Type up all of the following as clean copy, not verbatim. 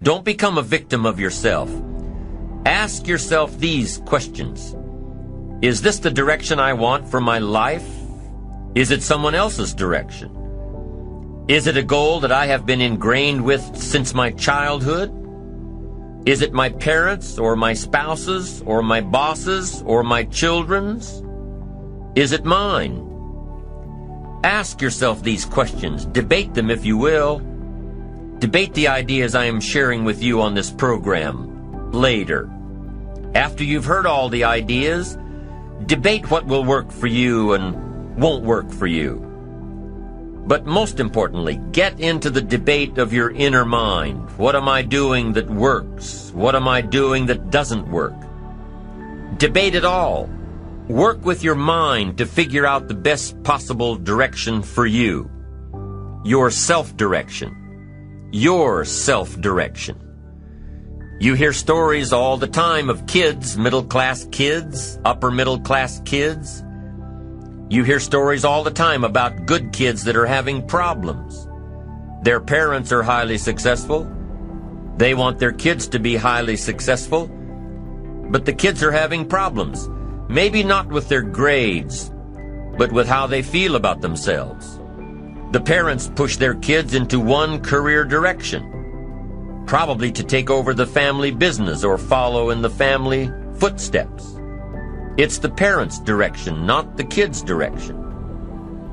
Don't become a victim of yourself. Ask yourself these questions. Is this the direction I want for my life? Is it someone else's direction? Is it a goal that I have been ingrained with since my childhood? Is it my parents' or my spouse's or my boss's or my children's? Is it mine? Ask yourself these questions. Debate them if you will. Debate the ideas I am sharing with you on this program later. After you've heard all the ideas, debate what will work for you and won't work for you. But most importantly, get into the debate of your inner mind. What am I doing that works? What am I doing that doesn't work? Debate it all. Work with your mind to figure out the best possible direction for you. Your self-direction. Your self-direction. You hear stories all the time of kids, middle-class kids, upper-middle-class kids. You hear stories all the time about good kids that are having problems. Their parents are highly successful. They want their kids to be highly successful. But the kids are having problems. Maybe not with their grades, but with how they feel about themselves. The parents push their kids into one career direction, probably to take over the family business or follow in the family footsteps. It's the parents' direction, not the kids' direction.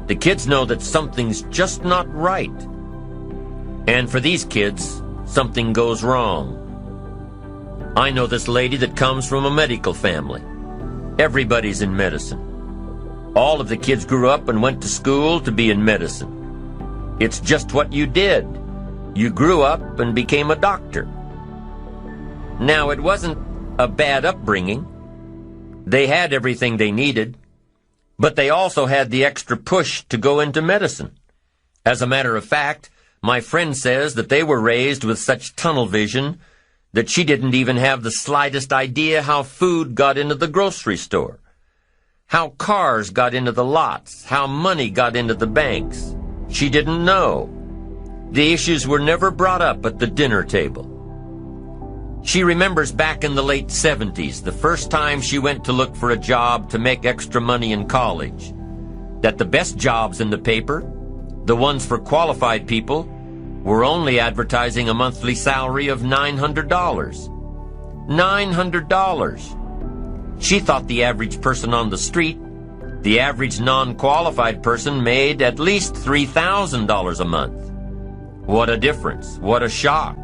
The kids know that something's just not right. And for these kids, something goes wrong. I know this lady that comes from a medical family. Everybody's in medicine. All of the kids grew up and went to school to be in medicine. It's just what you did. You grew up and became a doctor. Now, it wasn't a bad upbringing. They had everything they needed, but they also had the extra push to go into medicine. As a matter of fact, my friend says that they were raised with such tunnel vision that she didn't even have the slightest idea how food got into the grocery store, how cars got into the lots, how money got into the banks. She didn't know. The issues were never brought up at the dinner table. She remembers back in the late 70s, the first time she went to look for a job to make extra money in college, that the best jobs in the paper, the ones for qualified people, were only advertising a monthly salary of $900. $900. She thought the average person on the street, the average non-qualified person, made at least $3,000 a month. What a difference. What a shock.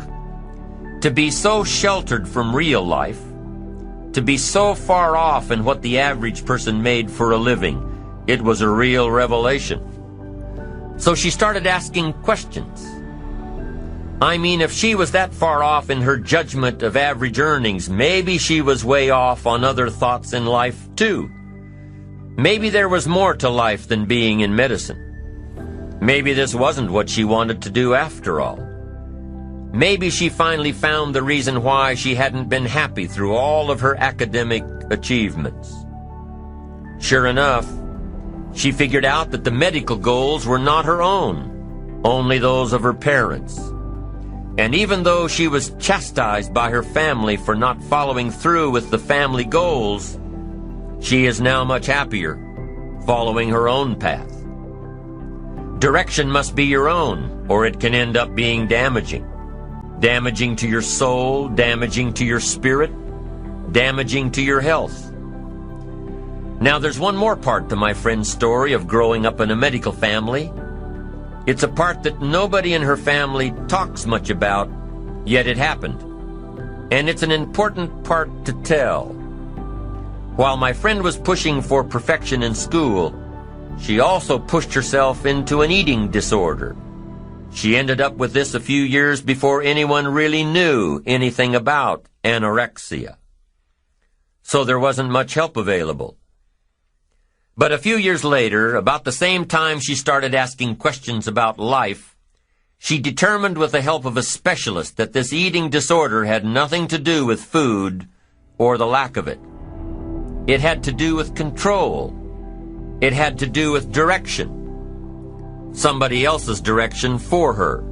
To be so sheltered from real life, to be so far off in what the average person made for a living, it was a real revelation. So she started asking questions. I mean, if she was that far off in her judgment of average earnings, maybe she was way off on other thoughts in life too. Maybe there was more to life than being in medicine. Maybe this wasn't what she wanted to do after all. Maybe she finally found the reason why she hadn't been happy through all of her academic achievements. Sure enough, she figured out that the medical goals were not her own, only those of her parents. And even though she was chastised by her family for not following through with the family goals, she is now much happier following her own path. Direction must be your own, or it can end up being damaging. Damaging to your soul, damaging to your spirit, damaging to your health. Now, there's one more part to my friend's story of growing up in a medical family. It's a part that nobody in her family talks much about, yet it happened. And it's an important part to tell. While my friend was pushing for perfection in school, she also pushed herself into an eating disorder. She ended up with this a few years before anyone really knew anything about anorexia. So there wasn't much help available. But a few years later, about the same time she started asking questions about life, she determined with the help of a specialist that this eating disorder had nothing to do with food or the lack of it. It had to do with control. It had to do with direction. Somebody else's direction for her.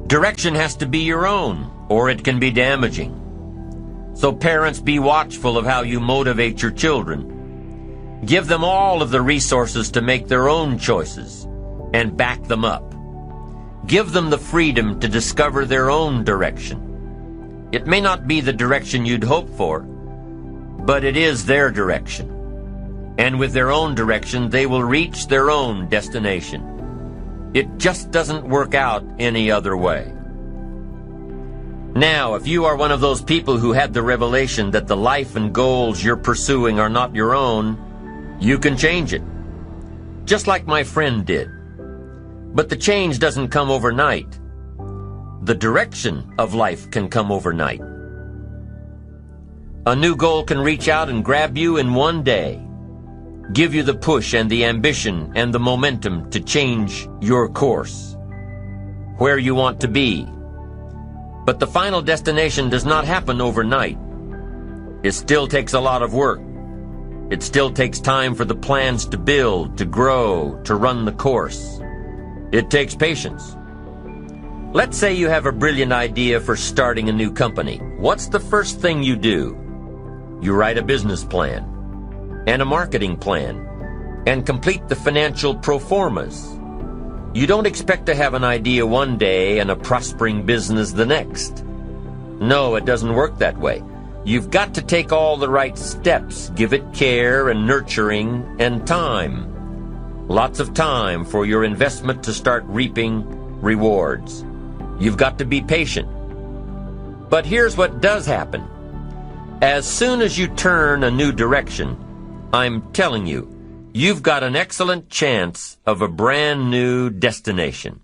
Direction has to be your own, or it can be damaging. So parents, be watchful of how you motivate your children. Give them all of the resources to make their own choices, and back them up. Give them the freedom to discover their own direction. It may not be the direction you'd hope for, but it is their direction. And with their own direction, they will reach their own destination. It just doesn't work out any other way. Now, if you are one of those people who had the revelation that the life and goals you're pursuing are not your own, you can change it. Just like my friend did. But the change doesn't come overnight. The direction of life can come overnight. A new goal can reach out and grab you in one day, give you the push and the ambition and the momentum to change your course, where you want to be. But the final destination does not happen overnight. It still takes a lot of work. It still takes time for the plans to build, to grow, to run the course. It takes patience. Let's say you have a brilliant idea for starting a new company. What's the first thing you do? You write a business plan and a marketing plan and complete the financial pro formas. You don't expect to have an idea one day and a prospering business the next. No, it doesn't work that way. You've got to take all the right steps, give it care and nurturing and time. Lots of time for your investment to start reaping rewards. You've got to be patient. But here's what does happen. As soon as you turn a new direction, I'm telling you, you've got an excellent chance of a brand new destination.